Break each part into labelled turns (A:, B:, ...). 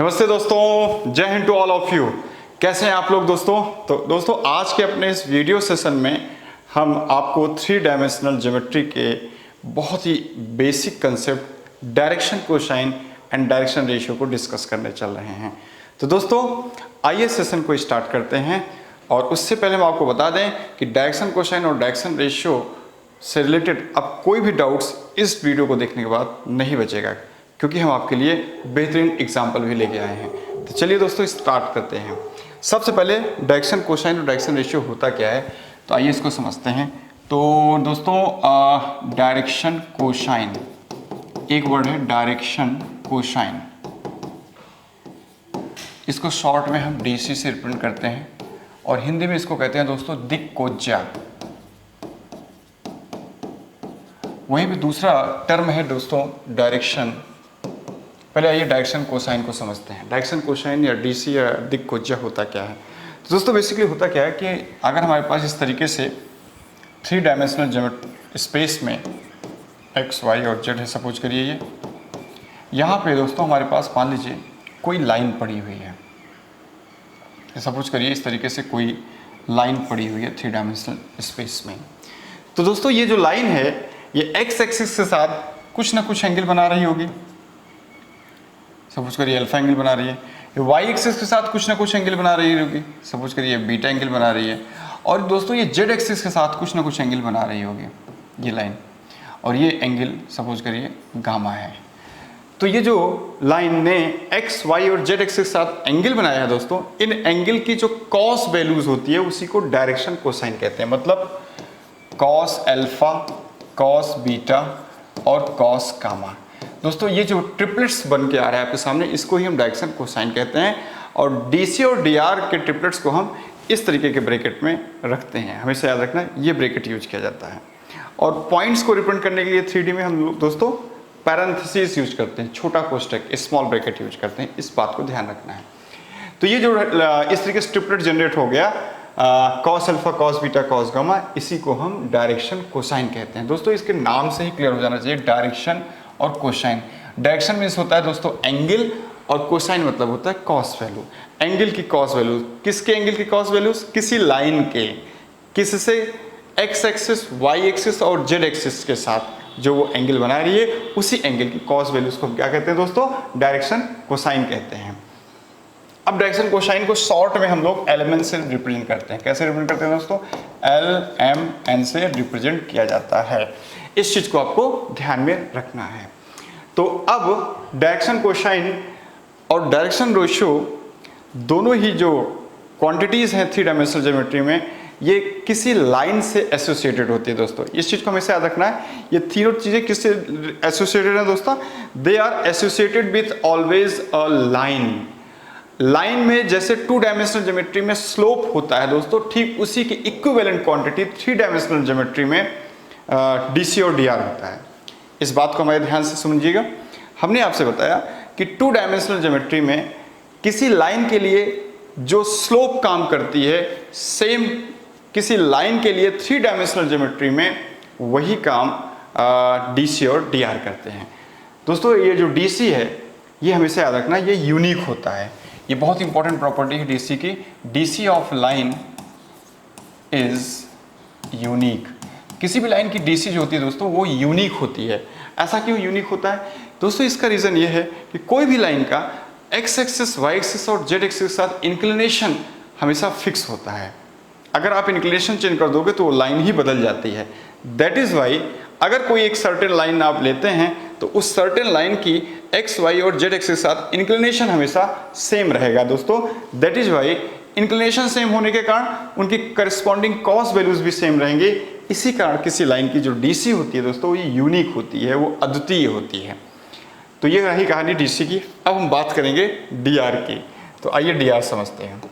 A: नमस्ते दोस्तों, जय हिंद टू ऑल ऑफ यू। कैसे हैं आप लोग दोस्तों? तो दोस्तों आज के अपने इस वीडियो सेशन में हम आपको 3 डायमेंशनल ज्योमेट्री के बहुत ही basic concept direction cosine and direction ratio को डिस्कस करने चल रहे हैं। तो दोस्तों आइए सेशन को स्टार्ट करते हैं। और उससे पहले हम आपको बता दें कि डायरेक्शन कोसाइन और डायरेक्शन रेशियो से रिलेटेड अब कोई भी डाउट्स इस वीडियो को देखने के बाद नहीं बचेगा, क्योंकि हम आपके लिए बेहतरीन एग्जाम्पल भी लेके आए हैं। तो चलिए दोस्तों स्टार्ट करते हैं। सबसे पहले डायरेक्शन कोसाइन और डायरेक्शन रेशियो होता क्या है, तो आइए इसको समझते हैं। तो दोस्तों डायरेक्शन कोसाइन एक वर्ड है, डायरेक्शन कोसाइन। इसको शॉर्ट में हम डीसी से रिप्रेजेंट करते हैं और हिंदी में इसको कहते हैं दोस्तों दिक्कोज्या। वहीं पे दूसरा टर्म है दोस्तों डायरेक्शन। पहले आइए डायरेक्शन कोसाइन को समझते हैं। डायरेक्शन कोसाइन या डीसी या दिक्कोज्या होता क्या है? तो दोस्तों बेसिकली होता क्या है कि अगर हमारे पास इस तरीके से 3 डायमेंशनल ज्योमेट्री स्पेस में एक्स वाई और जेड है, सपोज करिए ये यहाँ पे दोस्तों हमारे पास मान लीजिए कोई लाइन पड़ी हुई है। सपोज करिए इस तरीके से कोई लाइन पड़ी हुई है 3 डायमेंशनल स्पेस में। तो दोस्तों ये जो लाइन है ये एक्स एक्सिस के साथ कुछ ना कुछ एंगल बना रही होगी। सपोज करिए अल्फा एंगल बना रही है। ये वाई एक्सिस के साथ कुछ ना कुछ एंगल बना रही होगी। सपोज करिए बीटा एंगल बना रही है। और दोस्तों ये जेड एक्सिस के साथ कुछ ना कुछ एंगल बना रही होगी ये लाइन, और ये एंगल सपोज करिए गामा है। तो ये जो लाइन ने एक्स वाई और जेड एक्सिस के साथ एंगल बनाया है दोस्तों, इन एंगल की जो कॉस वैल्यूज होती है उसी को डायरेक्शन कोसाइन कहते हैं। मतलब कॉस अल्फा, कॉस बीटा और कॉस गामा। दोस्तों ये जो ट्रिपलेट्स बन के आ रहा है आपके सामने, इसको ही हम डायरेक्शन कोसाइन कहते हैं। और डीसी और डीआर के ट्रिपलेट्स को हम इस तरीके के ब्रैकेट में रखते हैं। हमेशा याद रखना ये ब्रैकेट यूज किया जाता है। और पॉइंट्स को रिप्रेजेंट करने के लिए 3D में हम लोग दोस्तों पैरेंथेसिस यूज करते हैं, छोटा कोष्टक स्मॉल ब्रैकेट यूज करते हैं। इस बात को ध्यान रखना है। तो ये जो इस तरीके से ट्रिपलेट जनरेट हो गया cos alpha, cos beta, cos gamma, इसी को हम डायरेक्शन कोसाइन कहते हैं। दोस्तों इसके नाम से ही क्लियर हो जाना चाहिए, डायरेक्शन और कोसाइन। डायरेक्शन मीन्स होता है दोस्तों एंगल, और कोसाइन मतलब होता है कॉस वैल्यू। एंगल की कॉस वैल्यू, किसके एंगल की कॉस वैल्यूज? किसी लाइन के, किससे? एक्स एक्सिस, वाई एक्सिस और जेड एक्सिस के साथ जो वो एंगल बना रही है उसी एंगल की कॉस वैल्यूज को हम क्या कहते हैं दोस्तों? डायरेक्शन कोसाइन कहते हैं। अब डायरेक्शन कोसाइन को शॉर्ट में हम लोग एलिमेंट से रिप्रेजेंट करते हैं। कैसे रिप्रेजेंट करते हैं दोस्तों? LMN से रिप्रेजेंट किया जाता है। इस चीज को आपको ध्यान में रखना है। तो अब डायरेक्शन कोसाइन और डायरेक्शन रेशियो दोनों ही जो क्वांटिटीज हैं 3 डायमेंशनल ज्योमेट्री में, ये किसी लाइन से एसोसिएटेड होती है दोस्तों। इस चीज को हमेशा याद रखना है। ये तीनों चीजें किससे एसोसिएटेड हैं दोस्तों? They are associated with always a line. Line में जैसे 2 डायमेंशनल ज्योमेट्री में स्लोप होता है दोस्तों, ठीक उसी की इक्विवेलेंट क्वांटिटी 3 डायमेंशनल ज्योमेट्री में डीसी और डीआर होता है। इस बात को हमारे ध्यान से समझिएगा। हमने आपसे बताया कि 2 डायमेंशनल ज्योमेट्री में किसी लाइन के लिए जो स्लोप काम करती है, सेम किसी लाइन के लिए 3 डायमेंशनल ज्योमेट्री में वही काम डीसी और डीआर करते हैं। दोस्तों ये जो डीसी है ये हमेशा याद रखना, ये यूनिक होता है। ये बहुत इंपॉर्टेंट प्रॉपर्टी है डीसी की। DC of line is unique. किसी भी लाइन की डीसी जो होती है दोस्तों वो यूनिक होती है। ऐसा क्यों यूनिक होता है दोस्तों? इसका रीजन ये है कि कोई भी लाइन का एक्स एक्सिस, वाई एक्सिस और जेड एक्सिस के साथ इंक्लिनेशन हमेशा फिक्स होता है। अगर आप इंक्लिनेशन चेंज कर दोगे तो वो लाइन ही बदल जाती है। दैट इज वाई अगर कोई एक सर्टेन लाइन आप लेते हैं तो उस सर्टेन लाइन की एक्स, वाई और जेड एक्सिस के साथ इंक्लिनेशन हमेशा सेम रहेगा दोस्तों। That is why inclination same होने के कारण उनकी करस्पॉन्डिंग कॉस वैल्यूज भी सेम रहेंगे। इसी कारण किसी लाइन की जो डीसी होती है दोस्तों ये यूनिक होती है, वो अद्वितीय होती है। तो ये रही कहानी डीसी की। अब हम बात करेंगे डीआर की। तो आइए डीआर समझते हैं।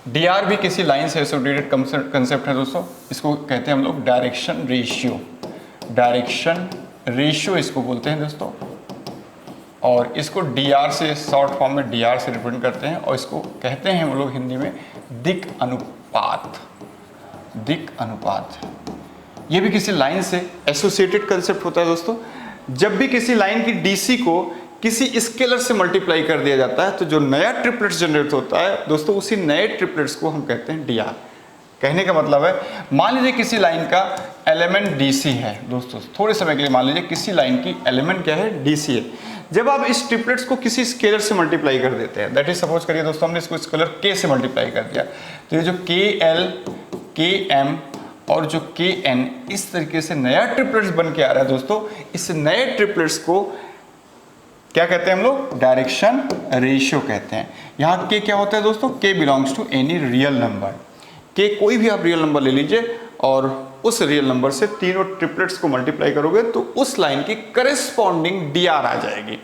A: डीआर भी किसी लाइन से एसोसिएटेड कंसेप्ट है दोस्तों। इसको कहते हैं हम लोग डायरेक्शन रेशियो। डायरेक्शन रेशियो इसको बोलते हैं दोस्तों। और इसको डीआर से शॉर्ट फॉर्म में डीआर से रिप्रेजेंट करते हैं। और इसको कहते हैं हम लोग हिंदी में दिक् अनुपात। दिक् अनुपात ये भी किसी लाइन से एसोसिएटेड कंसेप्ट होता है दोस्तों। जब भी किसी लाइन की डीसी को किसी स्केलर से मल्टीप्लाई कर दिया जाता है तो जो नया ट्रिपलेट्स जनरेट होता है दोस्तों, उसी नए ट्रिपलेट्स को हम कहते हैं डीआर। कहने का मतलब है, मान लीजिए किसी लाइन का एलिमेंट डीसी है दोस्तों, थोड़े समय के लिए मान लीजिए किसी लाइन की एलिमेंट क्या है, डीसी है। जब आप इस ट्रिपलेट्स को किसी स्केलर से मल्टीप्लाई कर देते हैं, दैट इज सपोज करिए दोस्तों हमने इसको स्केलर के से मल्टीप्लाई कर दिया, तो ये जो के एल, के एम और जो के एन इस तरीके से नया ट्रिपलेट्स बन के आ रहा है दोस्तों। इस नए ट्रिपलेट्स को क्या कहते हैं हम लोग, डायरेक्शन रेशियो कहते हैं। यहाँ के क्या होता है दोस्तों, k belongs to any real number. K कोई भी आप रियल नंबर ले लीजिए और उस रियल नंबर से तीनों ट्रिपलेट्स को मल्टीप्लाई करोगे तो उस लाइन की करेस्पॉन्डिंग डीआर आ जाएगी।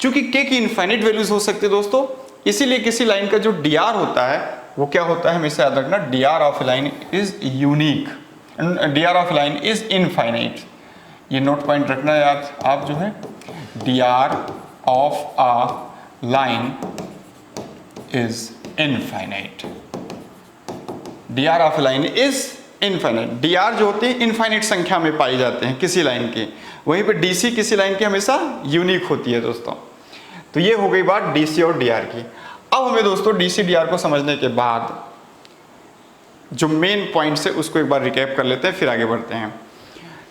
A: चूंकि के की इनफाइनाइट वैल्यूज हो सकती है दोस्तों, इसीलिए किसी लाइन का जो डीआर होता है वो क्या होता है, हमेशा याद रखना, DR of line is unique, DR of line is infinite. ये नोट पॉइंट रखना है यार आप जो है, DR of a line is infinite. DR of line is infinite. DR जो होते हैं इनफाइनाइट संख्या में पाई जाते हैं किसी लाइन के, वहीं पे डीसी किसी लाइन की हमेशा यूनिक होती है दोस्तों। तो ये हो गई बात डीसी और डीआर की। अब हमें दोस्तों डीसी डीआर को समझने के बाद जो मेन पॉइंट्स है उसको एक बार रिकैप कर लेते हैं, फिर आगे बढ़ते हैं।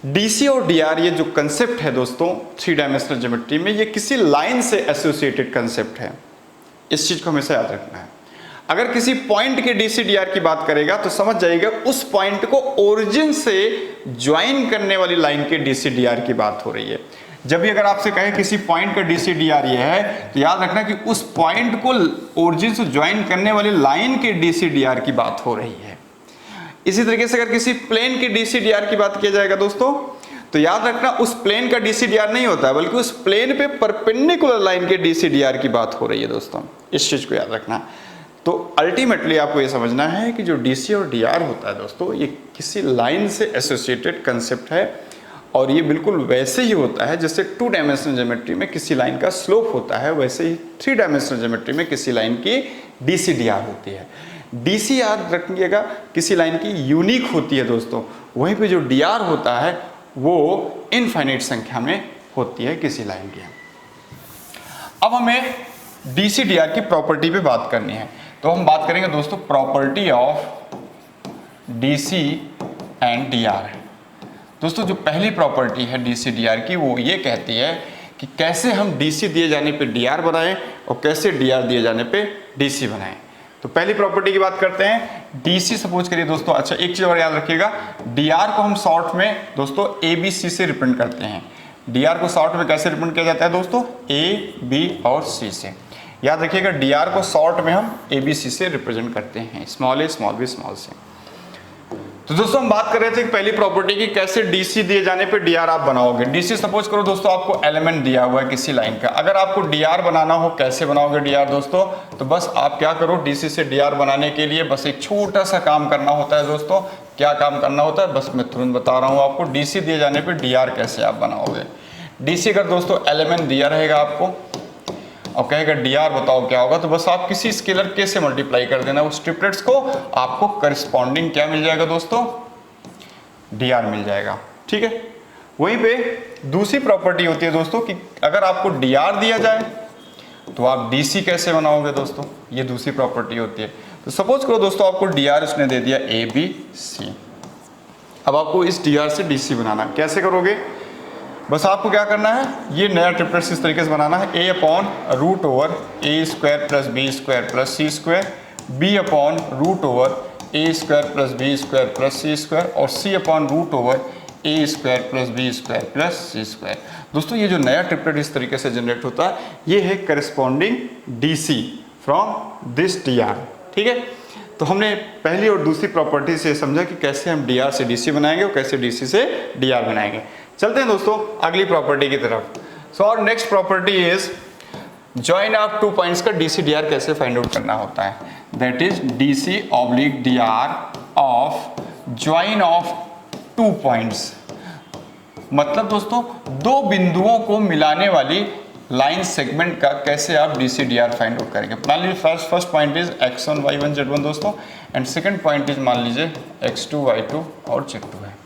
A: डीसी और डीआर ये जो कंसेप्ट है दोस्तों 3 डायमेंशनल ज्योमेट्री में, ये किसी लाइन से एसोसिएटेड कंसेप्ट है। इस चीज को हमेशा याद रखना है। अगर किसी पॉइंट के डीसी डीआर की बात करेगा तो समझ जाइएगा उस पॉइंट को ओरिजिन से ज्वाइन करने वाली लाइन के डीसी डीआर की बात हो रही है। जब भी अगर आपसे कहे किसी पॉइंट का डीसी डीआर ये है, तो याद रखना कि उस पॉइंट को ओरिजिन से ज्वाइन करने वाली लाइन के डीसी डीआर की बात हो रही है। इसी तरीके से अगर किसी प्लेन के डीसी डीआर की बात किया जाएगा दोस्तों, तो याद रखना उस प्लेन का डीसी डीआर नहीं होता है, बल्कि उस प्लेन पे परपेंडिकुलर लाइन के डीसी डीआर की बात हो रही है दोस्तों। इस चीज को याद रखना। तो अल्टीमेटली आपको ये समझना है कि जो डीसी और डीआर होता है दोस्तों, ये किसी लाइन से एसोसिएटेड कंसेप्ट है और ये बिल्कुल वैसे ही होता है जैसे 2 डायमेंशनल ज्योमेट्री में किसी लाइन का स्लोप होता है, वैसे ही 3 डायमेंशनल ज्योमेट्री में किसी लाइन की डीसी डीआर होती है। डीसी याद रखिएगा किसी लाइन की यूनिक होती है दोस्तों, वहीं पे जो डीआर होता है वो इनफाइनाइट संख्या में होती है किसी लाइन की। अब हमें डीसी डीआर की प्रॉपर्टी पे बात करनी है, तो हम बात करेंगे दोस्तों property of DC and DR. दोस्तों जो पहली प्रॉपर्टी है डीसी डीआर की वो ये कहती है कि कैसे हम डीसी दिए जाने पे डीआर बनाएं और कैसे डीआर दिए जाने पे डीसी बनाएं। तो पहली प्रॉपर्टी की बात करते हैं। डीसी सपोज करिए दोस्तों, अच्छा एक चीज और याद रखिएगा, डीआर को हम शॉर्ट में दोस्तों एबीसी से रिप्रेजेंट करते हैं। डीआर को शॉर्ट में कैसे रिप्रेजेंट किया जाता है दोस्तों, ए, बी और सी से। याद रखिएगा डीआर को शॉर्ट में हम एबीसी से रिप्रेजेंट करते हैं, स्मॉल ए, स्मॉल बी, स्मॉल सी। तो दोस्तों हम बात कर रहे थे पहली प्रॉपर्टी की, कैसे डीसी दिए जाने पे डीआर आप बनाओगे। डीसी सपोज करो दोस्तों आपको एलिमेंट दिया हुआ है किसी लाइन का, अगर आपको डीआर बनाना हो कैसे बनाओगे डीआर दोस्तों, तो बस आप क्या करो, डीसी से डीआर बनाने के लिए बस एक छोटा सा काम करना होता है दोस्तों। क्या काम करना होता है, बस मैं तुरंत बता रहा हूँ आपको। डीसी दिए जाने पे डीआर कैसे आप बनाओगे। डीसी अगर दोस्तों एलिमेंट दिया रहेगा आपको और कहेगा डीआर बताओ क्या होगा, तो बस आप किसी स्केलर के से मल्टीप्लाई कर देना उस ट्रिपलेट्स को, आपको करस्पॉन्डिंग क्या मिल जाएगा दोस्तों, डीआर मिल जाएगा। ठीक है। वहीं पे दूसरी प्रॉपर्टी होती है दोस्तों कि अगर आपको डीआर दिया जाए तो आप डीसी कैसे बनाओगे दोस्तों, ये दूसरी प्रॉपर्टी होती है। तो सपोज करो दोस्तों आपको डीआर उसने दे दिया ए बी सी, अब आपको इस डीआर से डीसी बनाना, कैसे करोगे, बस आपको क्या करना है, ये नया ट्रिपलेट्स इस तरीके से बनाना है, a upon root over a square plus b square plus c square, b upon root over a square plus b square plus c square और c upon root over a square plus b square plus c square. दोस्तों ये जो नया triplet इस तरीके से generate होता है, ये है corresponding DC from this DR. ठीक है। तो हमने पहली और दूसरी प्रॉपर्टी से समझा कि कैसे हम डीआर से डीसी बनाएंगे और कैसे डीसी से डीआर बनाएंगे। चलते हैं दोस्तों अगली प्रॉपर्टी की तरफ। सो और next property is join of 2 points का डीसी डीआर कैसे फाइंड आउट करना होता है, that is DC oblique DR of join of 2 points. मतलब दोस्तों 2 बिंदुओं को मिलाने वाली लाइन सेगमेंट का कैसे आप डीसी डीआर फाइंड आउट करेंगे। मान लीजिए first point is x1 y1 z1 दोस्तों, एंड सेकंड पॉइंट इज मान लीजिए x2 y2 और z2 है।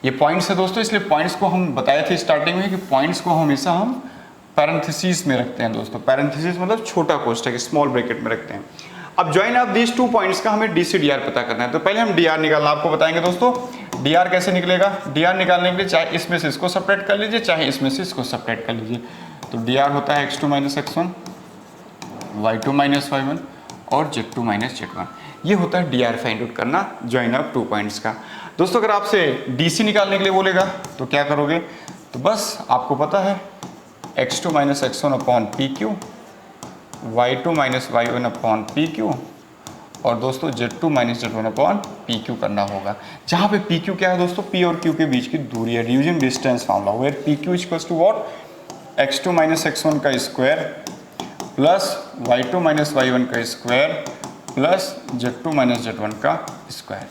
A: ये पॉइंट्स है दोस्तों, इसलिए पॉइंट्स को हम बताए थे स्टार्टिंग में कि पॉइंट्स को हमेशा हम पैरेंथेसिस में रखते हैं दोस्तों। पैरेंथेसिस मतलब छोटा कोष्ठक, स्मॉल ब्रैकेट में रखते हैं। अब ज्वाइन ऑफ दीज 2 पॉइंट्स का हमें DC DR पता करना है। तो पहले हम DR निकालना आपको बताएंगे दोस्तों। DR कैसे निकलेगा? DR निकालने के लिए चाहे इसमें से इसको सेपरेट कर लीजिए, चाहे इसमें से इसको सेपरेट कर लीजिए। तो DR होता है x2 - x1, y2 - y1 और z2 - z1। ये होता है DR फाइंड आउट करना ज्वाइन ऑफ 2 पॉइंट्स का। दोस्तों अगर आपसे DC निकालने के लिए बोलेगा तो क्या करोगे? तो बस आपको पता है x2 - x1 upon PQ, y2 - y1 upon PQ और दोस्तों z2 - z1 अपॉन PQ करना होगा। जहाँ पे PQ क्या है दोस्तों? P और Q के बीच की दूरी है, reducing distance formula, where PQ equals to what? x2 - x1 का स्क्वायर प्लस y2 - y1 का स्क्वायर प्लस z2 - z1 का स्क्वायर।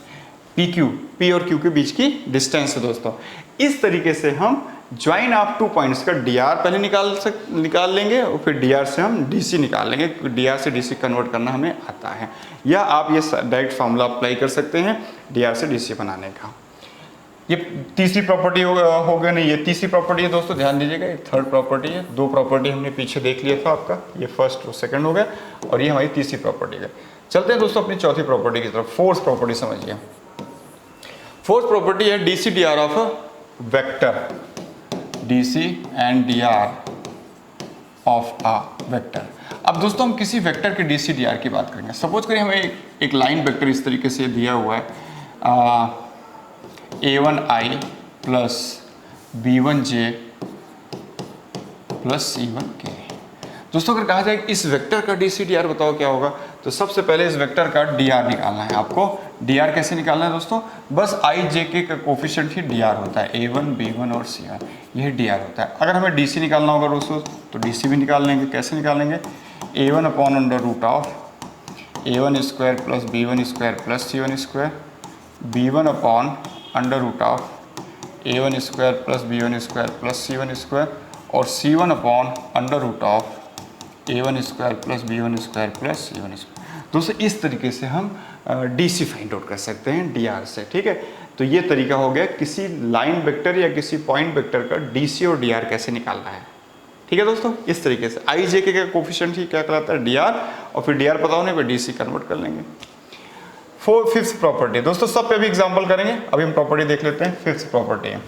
A: PQ, P और Q के बीच की डिस्टेंस है दोस्तों। इस तरीके से हम ज्वाइन ऑफ 2 पॉइंट्स का DR पहले निकाल लेंगे और फिर DR से हम DC निकाल लेंगे। DR से DC कन्वर्ट करना हमें आता है, या आप ये डायरेक्ट फार्मूला अप्लाई कर सकते हैं DR से DC बनाने का। ये तीसरी प्रॉपर्टी हो गया नहीं, ये तीसरी प्रॉपर्टी है दोस्तों, ध्यान दीजिएगा। ये थर्ड प्रॉपर्टी है। 2 प्रॉपर्टी हमने पीछे देख लिया था आपका, ये फर्स्ट और सेकंड हो गया और ये हमारी तीसरी प्रॉपर्टी है। चलते हैं दोस्तों अपनी चौथी प्रॉपर्टी की तरफ। फोर्थ प्रॉपर्टी समझिए। फोर्थ प्रॉपर्टी है DC DR of vector, DC and DR of a vector. अब दोस्तों हम किसी वेक्टर के DC DR की बात करेंगे। सपोज करिए हमें एक लाइन वेक्टर इस तरीके से दिया हुआ है, A1I plus B1J plus C1K। दोस्तों अगर कहा जाए इस वेक्टर का DC DR बताओ क्या होगा, तो सबसे पहले इस वेक्टर का DR निकालना है आपको। DR कैसे निकालना है दोस्तों? बस I J K का कोफिशिएंट ही DR होता है, A1 B1 और C1, यह DR होता है। अगर हमें DC निकालना होगा दोस्तों तो DC भी निकाल लेंगे। कैसे निकालेंगे? A1 upon under root of A1 square plus B1 square plus C1 square, B1 upon under root of A1 square plus B1 square plus C1 square और C1 upon under root of A1 square plus B1 square plus C1 square. दोस्तों इस तरीके से हम DC find out कर सकते हैं DR से, ठीक है। तो ये तरीका हो गया किसी लाइन वेक्टर या किसी पॉइंट वेक्टर का DC और DR कैसे निकालना है, ठीक है दोस्तों। इस तरीके से I J K का कोफिशिएंट ही क्या कहलाता है? DR, और फिर DR पता होने पर DC कन्वर्ट कर लेंगे। फिफ्थ प्रॉपर्टी दोस्तों, सब पे भी एग्जांपल करेंगे, अभी हम प्रॉपर्टी देख लेते हैं। फिफ्थ प्रॉपर्टी है,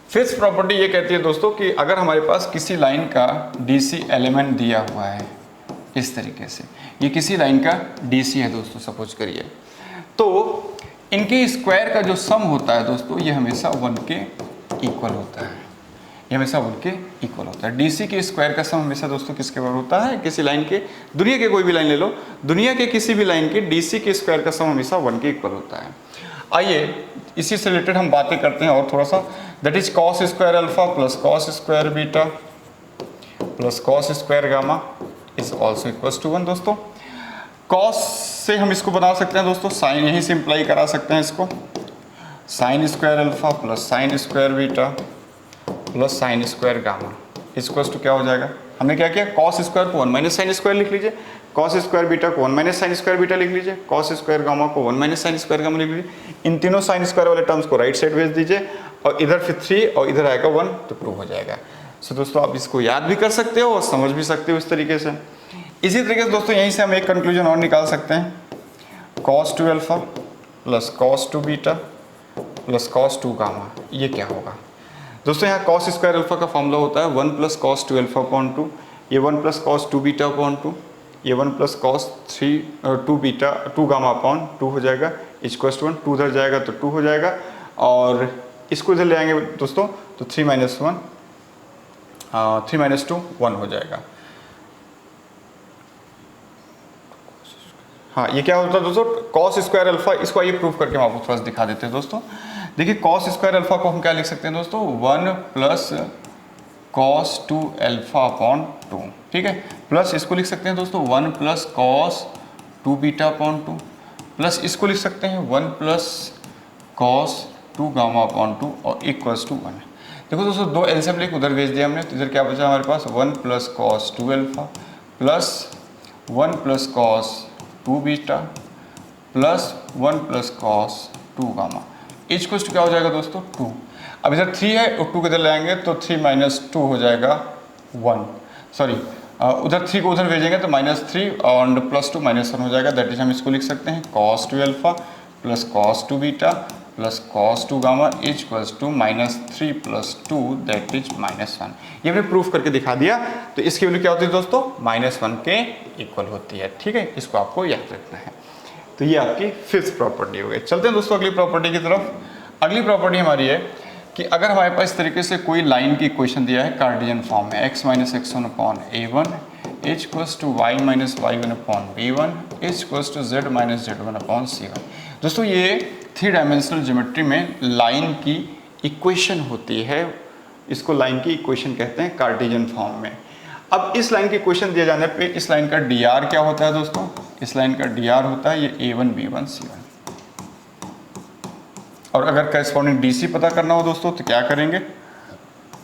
A: फिफ्थ प्रॉपर्टी ये कहती है दोस्तों कि अगर हमारे पास किसी लाइन का DC एलिमेंट दिया हुआ है इस तरीके से, ये किसी लाइन का DC है दोस्तों सपोज करिए, तो इनके स्क्वायर का जो सम होता है दोस्तों ये हमेशा 1 के इक्वल होता है, ये हमेशा 1 के इक्वल होता है। DC के स्क्वायर का सम हमेशा दोस्तों किसके बराबर होता है? किसी लाइन के, दुनिया के कोई भी लाइन ले लो, दुनिया के किसी भी लाइन के DC के स्क्वायर का सम हमेशा 1 के इक्वल होता है। आइए इसी से रिलेटेड हम बातें करते हैं और थोड़ा सा, that is cos square alpha plus cos square beta plus cos square gamma is also equals to 1। दोस्तों कॉस से हम इसको बना सकते हैं दोस्तों, साइन यहीं से इम्प्लाई करा सकते हैं इसको, sine square alpha plus sine square beta plus sine square gamma equals to क्या हो जाएगा? हमने क्या किया? कॉस स्क्वायर को 1 माइनस साइन स्क्वायर लिख लीजिए, कॉस स्क्वायर बीटा को 1 माइनस साइन स्क्वायर बीटा लिख लीजिए, कॉस स्क्वायर गामा को 1 माइनस साइन स्क्वायर गामा लिख लीजिए। इन तीनों साइन स्क्वायर वाले टर्म्स को राइट साइड भेज दीजिए और इधर फिर 3 और इधर आएगा 1 तो प्रूव हो जाएगा। सो दोस्तों आप इसको याद भी कर सकते हो और समझ भी सकते हो इस तरीके से। इसी तरीके से दोस्तों यहीं से हम एक कंक्लूजन और निकाल सकते हैं, cos 2 alpha plus cos 2 beta plus cos 2 gamma, ये क्या होगा? दोस्तों यहाँ cos स्क्वायर अल्फा का फॉर्मूला होता है 1 प्लस cos 2 अल्फा अपॉन 2, ये 1 प्लस cos 2 बीटा अपॉन 2, ये 1 plus cos 2 beta 2 gamma upon 2 हो जाएगा, इक्वल्स टू 1, 2 उधर जाएगा तो 2 हो जाएगा और इसको इधर ले आएंगे दोस्तों तो 3 माइनस 2 1 हो जाएगा। हाँ ये क्या होता है दोस्तों? cos स्क्वायर अल्फा, इसको आइए प्रूफ करके हम आपको थोड़ा सा दिखा देते हैं दोस्तों। देखिए cos स्क्वायर अल्फा को हम क्या लिख सकते हैं दोस्तों? 1 प्लस cos 2 अल्फा अपॉन 2, ठीक है, प्लस इसको लिख सकते हैं दोस्तों 1 plus cos 2 beta upon 2, plus इसको लिख सकते हैं 1 प्लस cos 2 गामा अपॉन 2 और इक्वल्स टू 1। देखो दोस्तों 2 एलसीएम लेके उधर भेज दिया हमने, तो इधर क्या बचा हमारे पास? 1 plus cos 2 alpha plus 1 plus cos 2 beta plus 1 plus cos 2 gamma equals to क्या हो जाएगा दोस्तों? 2। अब इधर 3 है और 2 के इधर लाएंगे तो 3 माइनस 2 हो जाएगा 1, सॉरी उधर 3 को उधर भेजेंगे तो -3 और +2 -1 हो जाएगा। दैट इज हम इसको लिख सकते हैं cos 2 alpha plus cos 2 beta plus cos 2 gamma is equals to -3 + 2 that is -1। ये हमने प्रूफ करके दिखा दिया। तो इसकी वैल्यू क्या होती है दोस्तों, -1 के इक्वल होती है। ठीक है, इसको आपको याद रखना है। तो ये आपकी 5th प्रॉपर्टी हो गई। चलते हैं दोस्तों अगली प्रॉपर्टी की तरफ। अगली प्रॉपर्टी हमारी है कि अगर हमारे पास इस तरीके से कोई लाइन की इक्वेशन दिया है कार्टेशियन फॉर्म में, x - x1/a1 is equals to y - y1/b1 is equals to z - z1/c1। दोस्तों ये 3 डायमेंशनल ज्योमेट्री में लाइन की इक्वेशन होती है। इसको लाइन की इक्वेशन कहते हैं कार्टेशियन फॉर्म में। अब इस लाइन की इक्वेशन दिए जाने पे इस लाइन का dr क्या होता है दोस्तों, इस लाइन का dr होता है ये a1 b1 c1। और अगर करस्पॉन्डिंग डीसी पता करना हो दोस्तों तो क्या करेंगे,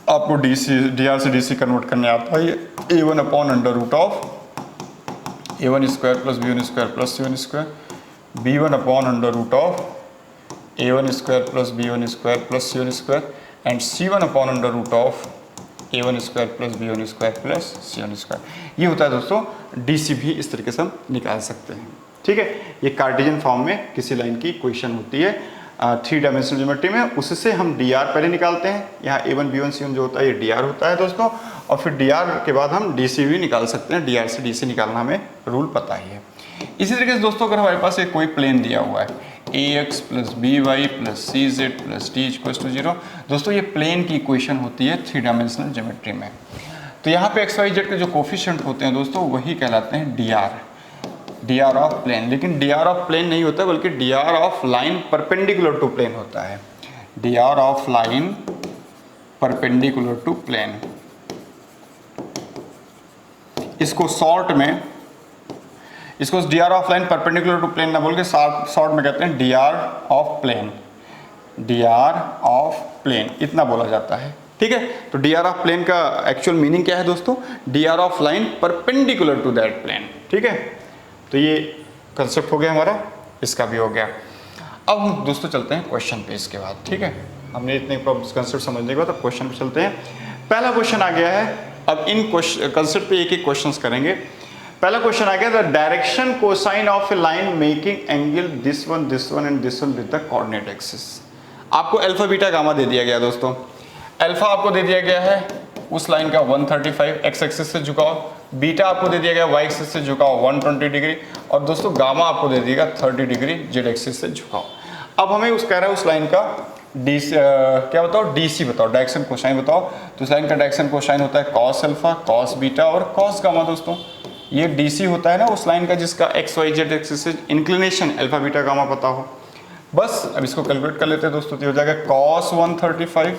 A: आपको dr से dc कन्वर्ट करने आता है। ये a1/√ऑफ a1 square plus b1 square plus c1 square, b1/√ऑफ a1 square plus b1 square plus c1 square and c1/√ऑफ a1 square plus b1 square plus c1 square. ये होता है दोस्तों डीसी भी इस तरीके से हम निकाल सकते हैं। ठीक है, ये कार्टेशियन फॉर्म में किसी लाइन की इक्वेशन होती है 3 डायमेंशनल ज्योमेट्री में। उससे हम dr पहले निकालते हैं। यहाँ a1 b1 c1 जो होता है ये dr होता है दोस्तों, और फिर dr के बाद हम dc भी निकाल सकते हैं। dr से dc निकालना हमें रूल पता ही है। इसी तरीके से दोस्तों अगर हमारे पास एक कोई प्लेन दिया हुआ है ax plus by plus cz plus d equals to 0, दोस्तों ये प्लेन की इक्वेशन होती है 3 डायमेंशनल ज्योमेट्री में। तो यहाँ पे x y z के जो कोफिशिएंट होते हैं दोस्तों वही कहलाते हैं dr ऑफ प्लेन। लेकिन dr ऑफ प्लेन नहीं होता बल्कि dr of line perpendicular to plane होता है। dr of line perpendicular to plane, इसको शॉर्ट में इसको dr of line perpendicular to plane ना बोल के शॉर्ट में कहते हैं dr of plane, dr of plane इतना बोला जाता है। ठीक है, तो dr ऑफ प्लेन का एक्चुअल मीनिंग क्या है दोस्तों, dr of line perpendicular to that plane. ठीक है, तो ये कंसेप्ट हो गया हमारा, इसका भी हो गया। अब हम दोस्तों चलते हैं क्वेश्चन पे इसके बाद। ठीक है, हमने इतने कंसेप्ट समझने के बाद अब क्वेश्चन पे चलते हैं। पहला क्वेश्चन आ गया है। अब इन कंसेप्ट पे एक एक क्वेश्चंस करेंगे। पहला क्वेश्चन आ गया, the direction cosine of a line making angle this one and this one with the coordinate axis. आपको अल्फा बीटा गामा दे दिया गया दोस्तों। अल्फा आपको दे दिया गया है उस लाइन का 135 एक्स एक्सिस से झुकाव, बीटा आपको दे दिया गया वाई एक्सिस से झुकाव 120 डिग्री, और दोस्तों गामा आपको दे दिएगा 30 डिग्री जेड एक्सिस से झुकाव। अब हमें उस कह रहा है उस लाइन का क्या बताओ, डीसी बताओ, डायरेक्शन कोसाइन बताओ। तो उस लाइन का डायरेक्शन कोसाइन होता है कॉस अल्फा, कॉस बीटा और कॉस गामा। दोस्तों ये डीसी होता है ना उस लाइन का जिसका एक्स वाई जेड एक्सिस से इंक्लिनेशन अल्फा बीटा गामा पता हो। बस अब इसको कैलकुलेट कर लेते हैं दोस्तों। तो हो जाएगा cos 135,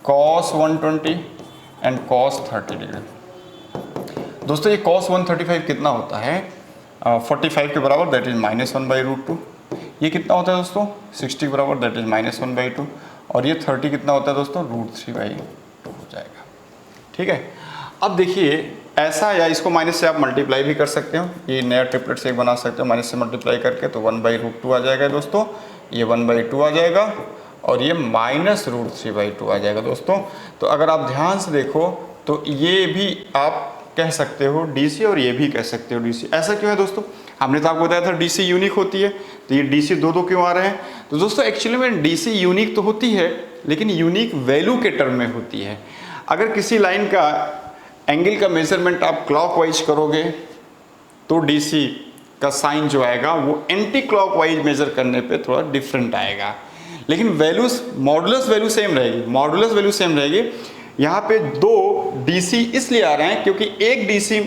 A: cos 120 and cos 30 degree. दोस्तों ये cos 135 कितना होता है, 45 के बराबर, दैट इज -1/√2। ये कितना होता है दोस्तों, 60 के बराबर, दैट इज -1/2। और ये 30 कितना होता है दोस्तों, √3/2 हो जाएगा। ठीक है, अब देखिए ऐसा, या इसको माइनस से आप मल्टीप्लाई भी कर सकते हो। ये नया ट्रिपलेट से एक बना सकते हो माइनस से मल्टीप्लाई करके, तो 1/√2 आ जाएगा दोस्तों, ये 1/2 आ जाएगा और ये -√3/2 आ जाएगा दोस्तों। तो अगर आप ध्यान से देखो तो ये भी आप कह सकते हो डीसी और ये भी कह सकते हो डीसी। ऐसा क्यों है दोस्तों, हमने तो आपको बताया था डीसी यूनिक होती है, तो ये डीसी दो क्यों आ रहे हैं। तो दोस्तों एक्चुअली में डीसी यूनिक तो होती है लेकिन यूनिक वैल्यू के टर्म में होती है। अगर किसी लाइन का एंगल का मेजरमेंट आप क्लॉकवाइज करोगे तो डीसी का साइन जो आएगा वो एंटी क्लॉकवाइज मेजर करने पे थोड़ा डिफरेंट आएगा। लेकिन वैल्यूज मॉडुलस वैल्यू सेम रहेगी, मॉडुलस वैल्यू सेम रहेगी। यहाँ पे 2 डीसी इसलिए आ रहे हैं क्योंकि एक डीसी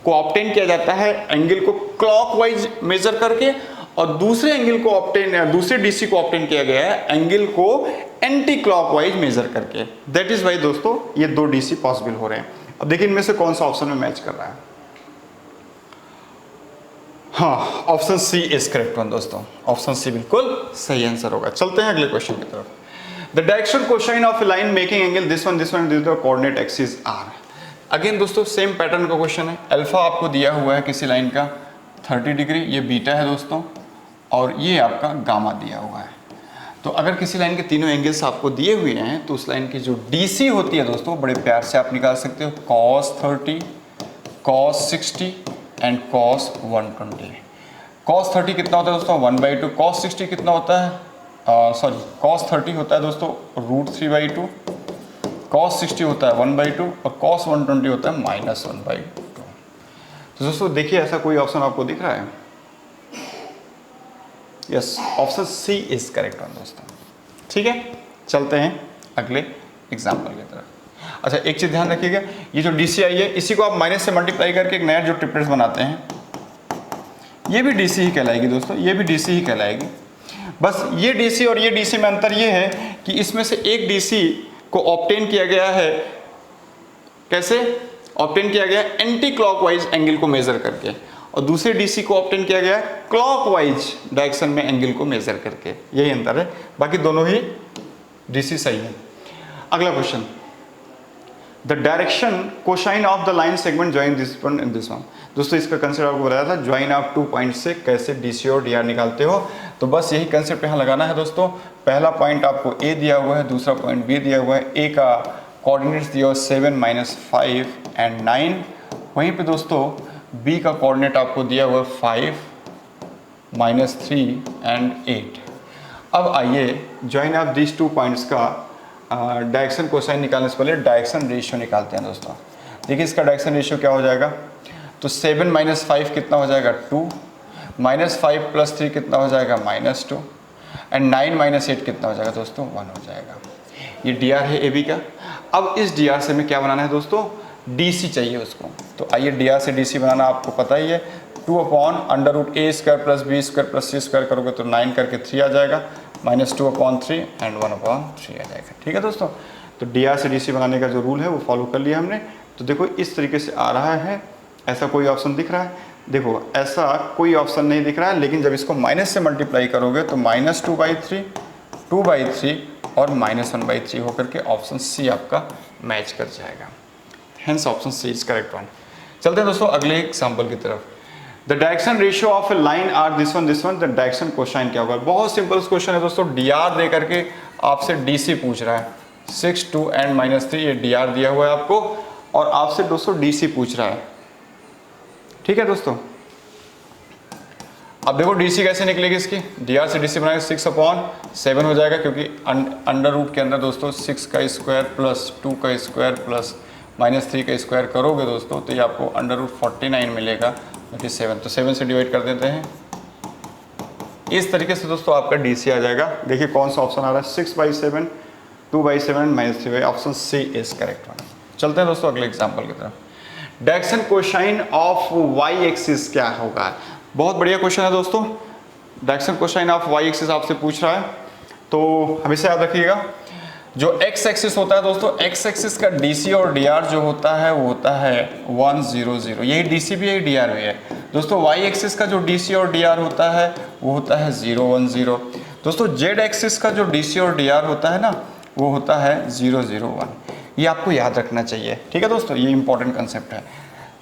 A: को ऑब्टेन किया जाता है एंगल को क्लॉकवाइज मेजर करके, और दूसरे डीसी को ऑब्टेन किया गया है एंगल को एंटी क्लॉकवाइज मेजर करके। दैट इज वाई दोस्तों ये 2 डीसी पॉसिबल हो रहे हैं। अब देखिए इनमें से कौन सा ऑप्शन में मैच कर रहा है। हाँ, option C is correct one दोस्तों, ऑप्शन सी बिल्कुल सही आंसर होगा। चलते हैं अगले क्वेश्चन की तरफ। The direction cosine of a line making angle this one this the coordinate axis are. Again दोस्तों सेम पैटर्न का क्वेश्चन है। अल्फा आपको दिया हुआ है किसी लाइन का 30 डिग्री, ये बीटा है दोस्तों, और ये आपका गामा दिया हुआ है। तो अगर किसी लाइन के तीनों एंगल्स आपको दिए हुए हैं तो उस लाइन की जो DC होती है दोस्तों, बड़े प्यार से आप निकाल सकते हो cos 30, cos 60 and cos 120। cos 30 कितना होता है दोस्तों 1/2, cos 60 कितना होता है cos 30 होता है दोस्तों √3/2, cos 60 होता है 1/2 और cos 120 होता है -1/2। तो दोस्तों देखिए ऐसा कोई ऑप्शन आपको दिख रहा है? Yes, option C is correct one दोस्तों। ठीक है, चलते हैं अगले एग्जाम्पल की तरफ। अच्छा एक चीज ध्यान रखिएगा, ये जो DC आई है इसी को आप माइनस से मल्टीप्लाई करके एक नया जो ट्रिपलेट्स बनाते हैं, ये भी DC ही कहलाएगी दोस्तों, ये भी DC ही कहलाएगी। बस ये DC और ये DC में अंतर ये है कि इसमें से एक DC को ऑब्टेन किया गया है, कैसे ऑब्टेन किया गया? एंटी क्लॉकवाइज एंगल को मेजर करके, और दूसरे DC को ऑब्टेन किया गया है क्लॉकवाइज डायरेक्शन में एंगल को मेजर करके, यही अंतर है, बाकी दोनों ही DC सही है। अगला question, the direction cosine of the line segment join this one and this one. दोस्तों इसका कंसेप्ट आपको बताया था, ज्वाइन आप 2 पॉइंट से कैसे DC और DR निकालते हो, तो बस यही कंसेप्ट यहाँ लगाना है दोस्तों। पहला पॉइंट आपको A दिया हुआ है, दूसरा पॉइंट B दिया हुआ है। A का कोऑर्डिनेट्स दिया हुआ 7, -5 एंड 9। वहीं पे दोस्तों B का कोऑर्डिनेट आपको दिया हुआ 5, -3 एंड 8। अब आइए ज्वाइन ऑफ दिस 2 पॉइंट्स का डायरेक्शन कोसाइन निकालने से पहले डायरेक्शन रेशियो निकालते हैं दोस्तों। देखिए इसका डायरेक्शन रेशियो क्या हो जाएगा, तो 7 - 5 कितना हो जाएगा 2, -5 + 3 कितना हो जाएगा -2 एंड 9 - 8 कितना हो जाएगा दोस्तों 1 हो जाएगा। ये DR है AB का। अब इस DR से हमें क्या बनाना है दोस्तों, DC चाहिए उसको। तो आइए DR से DC बनाना आपको पता ही है, 2/√A² + B² + C² करोगे तो 9 करके 3 आ जाएगा, -2/3 एंड 1/3 आ जाएगा। ठीक है दोस्तों, तो DR से DC बनाने का जो रूल है वो फॉलो कर लिया हमने। तो देखो इस तरीके से आ रहा है, ऐसा कोई ऑप्शन दिख रहा है? देखो ऐसा कोई ऑप्शन नहीं दिख रहा है, लेकिन जब इसको माइनस से मल्टीप्लाई करोगे तो -2/3, 2/3 और -1/3 होकर के ऑप्शन सी आपका मैच कर जाएगा। Hence option C is correct one. चलते हैं दोस्तों अगले एग्जाम्पल की तरफ। The direction ratio of a line are this one, the direction cosine क्या होगा? बहुत सिंपल क्वेश्चन है दोस्तों, DR दे करके आपसे DC पूछ रहा है। 6, 2 एंड -3 ये DR दिया हुआ है आपको, और आपसे दोस्तों DC पूछ रहा है। ठीक है दोस्तों, अब देखो DC कैसे निकलेगी इसकी, DR से DC बनाएंगे 6/7 हो जाएगा, क्योंकि अंडर रूट के अंदर दोस्तों 6 का स्क्वायर प्लस 2 का स्क्वायर प्लस -3 का स्क्वायर करोगे दोस्तों तो ये आपको √49 मिलेगा, जो 7, तो 7 से डिवाइड कर देते हैं। इस तरीके से दोस्तों आपका DC आ जाएगा। देखिए कौन सा ऑप्शन आ रहा है, 6/7, 2/7, -3, option C is correct one. चलते हैं दोस्तों अगले एग्जाम्पल की तरफ। Direction cosine of Y axis क्या होगा? बहुत बढ़िया क्वेश्चन है दोस्तों। Direction cosine of Y axis आपसे पूछ रहा है, तो हमेशा याद रखिएगा जो X एक्सिस होता है दोस्तों, X एक्सिस का DC और DR जो होता है वो होता है 1 0 0, यही DC भी है DR भी है दोस्तों। Y एक्सिस का जो DC और DR होता है वो होता है 0 1 0। दोस्तों Z एक्सिस का जो DC और DR होता है ना वो होता है 0 0 1। ये आपको याद रखना चाहिए, ठीक है दोस्तों, ये इंपॉर्टेंट कंसेप्ट है।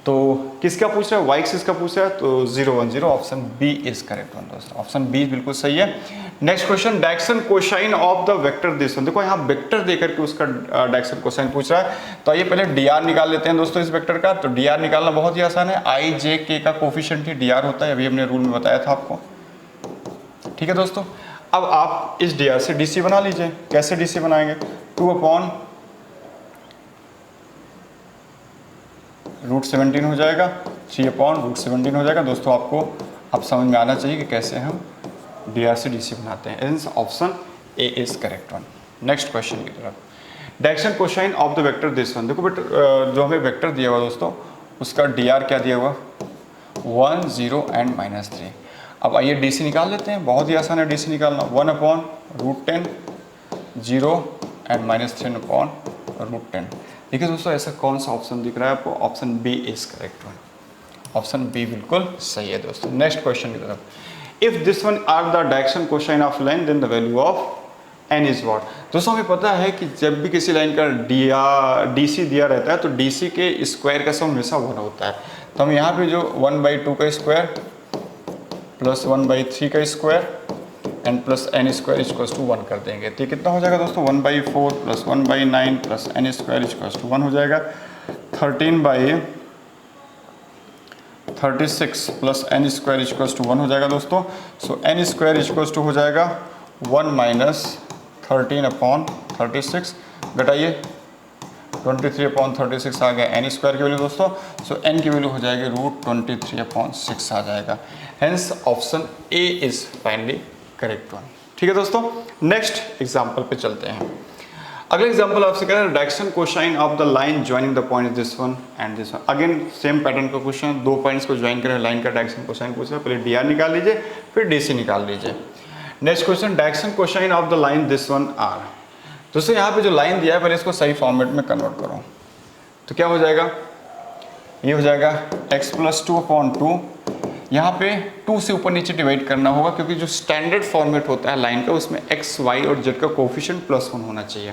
A: तो किसका पूछ रहा है, Y एक्सिस का पूछ रहा है, तो 0 1 0 option B is correct one दोस्तों, ऑप्शन B बिल्कुल सही है। Next question, direction cosine of the vector this one. देखो यहाँ वेक्टर देकर के उसका डायरेक्शन कोसाइन पूछ रहा है, तो आइए पहले DR निकाल लेते हैं दोस्तों इस वेक्टर का। तो DR निकालना बहुत ही आसान है, I J K का कोफिशिएंट ही DR होता है, अभी हमने रूल में बताया था आपको। ठीक है दोस्तों, अब आप इस DR से DC बना लीजिए। कैसे DC बनाएंगे, 2/√17 हो जाएगा, 3/√17 हो जाएगा। दोस्तों आपको अब समझ में आना चाहिए कि कैसे हम DR से DC बनाते हैं। Hence option A is correct one. Next question की तरफ, direction cosine of the vector this one. देखो बेटा जो हमें वेक्टर दिया हुआ दोस्तों उसका DR क्या दिया हुआ 1 0 एंड -3। अब आइए DC निकाल लेते हैं, बहुत ही आसान है DC निकालना। 1/√10 0 एंड -3/√10। देखिए दोस्तों ऐसा कौन सा ऑप्शन दिख रहा है आपको, option B is correct one, option B बिल्कुल सही है दोस्तों। नेक्स्ट क्वेश्चन की तरफ, if this one are the direction cosine of line then the value of n is what. दोस्तों हमें पता है कि जब भी किसी लाइन का DC दिया रहता है तो DC के स्क्वायर का सम हमेशा 1 होता है। तो हम यहाँ पे जो 1/2 का स्क्वायर प्लस 1/3 का square and plus N square equals to 1 कर देंगे। तो ये कितना हो जाएगा दोस्तों, 1/4 प्लस 1/9 प्लस एन स्क्वायर इक्वल्स टू 1 हो जाएगा। 13/36 plus N square equals to 1 हो जाएगा दोस्तों। So N square equals to हो जाएगा 1 माइनस 13/36, घटाइए 23/36 आ गया एन स्क्वायर की वैल्यू दोस्तों। सो एन की वैल्यू हो जाएगी √23/6 आ जाएगा। Hence option A is finally correct one. ठीक है दोस्तों, नेक्स्ट एग्जांपल पे चलते हैं। अगला एग्जांपल आपसे कह रहा है direction cosine of the line joining the point this one and this one. Again same pattern का क्वेश्चन, दो पॉइंट्स को ज्वाइन करें, लाइन का डायरेक्शन कोसाइन पूछा, पहले डी आर निकाल लीजिए फिर डी सी निकाल लीजिए। Next question, direction cosine of the line this one are. दोस्तों यहाँ पे जो लाइन दिया है पहले इसको सही फॉर्मेट में कन्वर्ट करो, तो क्या हो जाएगा, ये हो जाएगा x+2/2। यहाँ पे 2 से ऊपर नीचे डिवाइड करना होगा क्योंकि जो स्टैंडर्ड फॉर्मेट होता है लाइन का उसमें x, y और z का कोफिशिएंट +1 होना चाहिए।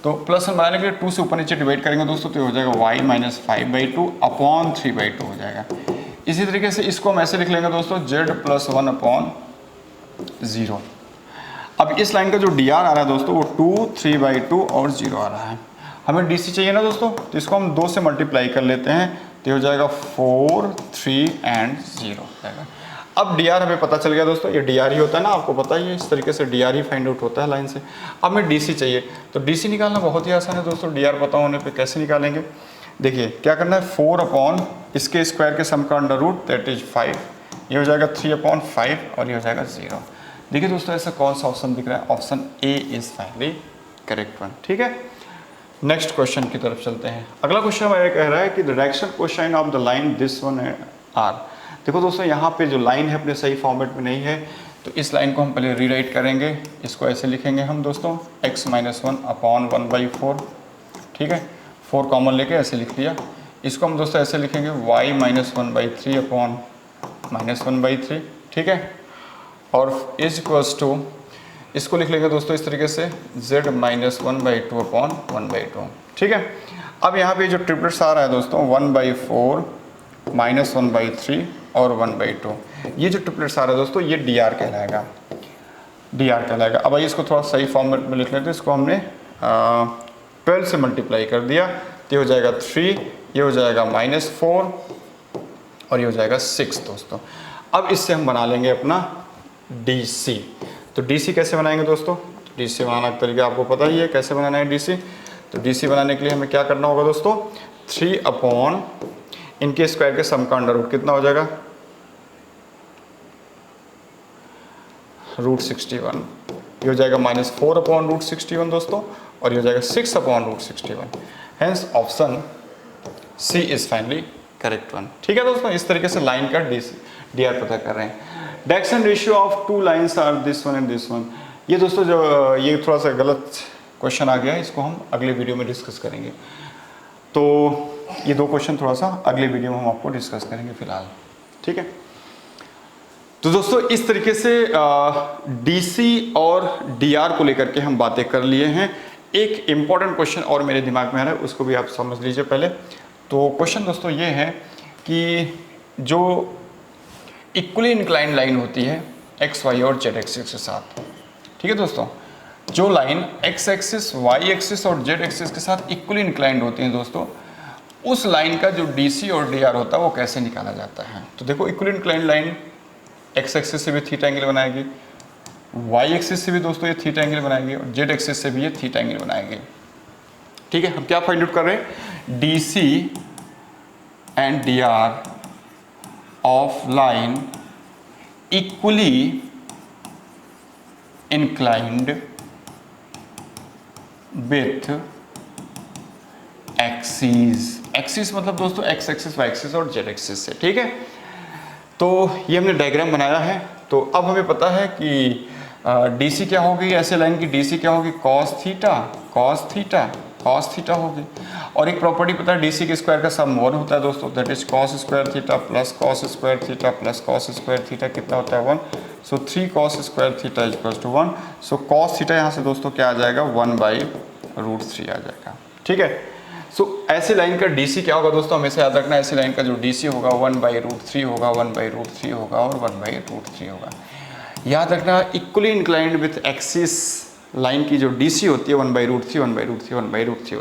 A: तो +1 बनाने के लिए 2 से ऊपर नीचे डिवाइड करेंगे दोस्तों, तो ये हो जाएगा y - 5/2/3/2 हो जाएगा। इसी तरीके से इसको हम ऐसे लिख लेंगे दोस्तों, z+1/0। अब इस लाइन का जो डी आर आ रहा है दोस्तों वो 2, 3/2 और 0 आ रहा है। हमें डी सी चाहिए ना दोस्तों, तो इसको हम 2 से मल्टीप्लाई कर लेते हैं, तो हो जाएगा 4, 3 एंड 0 हो जाएगा। अब डी आर हमें पता चल गया दोस्तों, ये डी आर ही होता है ना, आपको पता ही है, इस तरीके से डी आर ही फाइंड आउट होता है लाइन से। अब हमें डी सी चाहिए, तो डी सी निकालना बहुत ही आसान है दोस्तों, डी आर पता होने पे कैसे निकालेंगे। देखिए क्या करना है, 4 इसके स्क्वायर के सम का अंडर रूट दैट इज 5, ये हो जाएगा 3/5 और ये हो जाएगा 0। देखिए दोस्तों ऐसा कौन सा ऑप्शन दिख रहा है, option A is finally correct one. ठीक है, नेक्स्ट क्वेश्चन की तरफ चलते हैं। अगला क्वेश्चन हमारे कह रहा है कि the direction cosine of the line this one are. देखो दोस्तों यहाँ पे जो लाइन है अपने सही फॉर्मेट में नहीं है, तो इस लाइन को हम पहले रीराइट करेंगे। इसको ऐसे लिखेंगे हम दोस्तों, x - 1/1/4। ठीक है, 4 कॉमन लेके ऐसे लिख लिया। इसको हम दोस्तों ऐसे लिखेंगे y - 1/3/-1/3। ठीक है, और इज इक्वल्स टू इसको लिख लेंगे दोस्तों इस तरीके से, z - 1/2/1/2। ठीक है, अब यहाँ पे जो ट्रिपलेट्स आ रहा है दोस्तों 1/4 - 1/3 और 1/2, ये जो ट्रिपलेट्स आ रहा है दोस्तों ये डी आर कहलाएगा, डी आर कहलाएगा। अब आइए इसको थोड़ा सही फॉर्मेट में लिख लेते हैं। इसको हमने 12 से मल्टीप्लाई कर दिया, तो ये हो जाएगा 3, ये हो जाएगा -4 और ये हो जाएगा 6 दोस्तों। अब इससे हम बना लेंगे अपना डी सी। तो डी सी कैसे बनाएंगे दोस्तों, तो डी सी बनाना का तरीका आपको पता ही है कैसे बनाना है डी सी। तो डी सी बनाने के लिए हमें क्या करना होगा दोस्तों, 3 इनके स्क्वायर के सम का अंडर रूट कितना हो जाएगा, √61। ये हो जाएगा -4/√61 दोस्तों, और ये हो जाएगा 6/√61। Hence option C is finally correct one. ठीक है दोस्तों, इस तरीके से लाइन का डी आर पता कर रहे हैं। Direction ratio of 2 lines are this one and this one. ये दोस्तों जो ये थोड़ा सा गलत क्वेश्चन आ गया है, इसको हम अगले वीडियो में डिस्कस करेंगे। तो ये 2 क्वेश्चन थोड़ा सा अगले वीडियो में हम आपको डिस्कस करेंगे फिलहाल। ठीक है, तो दोस्तों इस तरीके से डीसी और डीआर को लेकर के हम बातें कर लिए हैं। एक इम्पॉर्टेंट क्वेश्चन और मेरे दिमाग में आ रहा है, उसको भी आप समझ लीजिए पहले। तो क्वेश्चन दोस्तों ये है कि जो इक्वली इंक्लाइंड लाइन होती है एक्स वाई और जेड एक्सिस के साथ, ठीक है दोस्तों, जो line X axis, Y axis और जेड एक्सिस के साथ इक्वली इंक्लाइंड होती हैं दोस्तों, उस लाइन का जो डीसी और डीआर होता है वो कैसे निकाला जाता है। तो देखो equally inclined line X axis से भी थीटा एंगल बनाएगी, वाई एक्सिस से भी दोस्तों ये थीटा एंगल बनाएगी, और जेड एक्सिस से भी ये थीटा एंगल बनाएगी। ठीक है, हम क्या फाइंड आउट कर रहे हैं, DC and DR of line equally inclined with axis. Axis मतलब दोस्तों एक्स एक्सिस, वाई एक्सिस और जेड एक्सिस से। ठीक है, तो ये हमने डायग्राम बनाया है। तो अब हमें पता है कि डीसी क्या होगी, ऐसे लाइन की डीसी क्या होगी, cos theta cos theta cos theta होगी। और एक प्रॉपर्टी पता है डीसी के स्क्वायर का सम 1 होता है दोस्तों, that is cos square theta plus cos square theta plus cos square theta कितना होता है 1। So 3 cos square theta equals to 1। So cos theta यहाँ से दोस्तों क्या आ जाएगा, 1/√3 आ जाएगा। ठीक है, सो ऐसे लाइन का डीसी क्या होगा दोस्तों, हमेशा याद रखना, ऐसी लाइन का जो डीसी होगा 1/√3 होगा, 1/√3 होगा और 1/√3 होगा। याद रखना equally inclined with axis line की जो DC होती है 1/√3 1/√3 1/√3 होती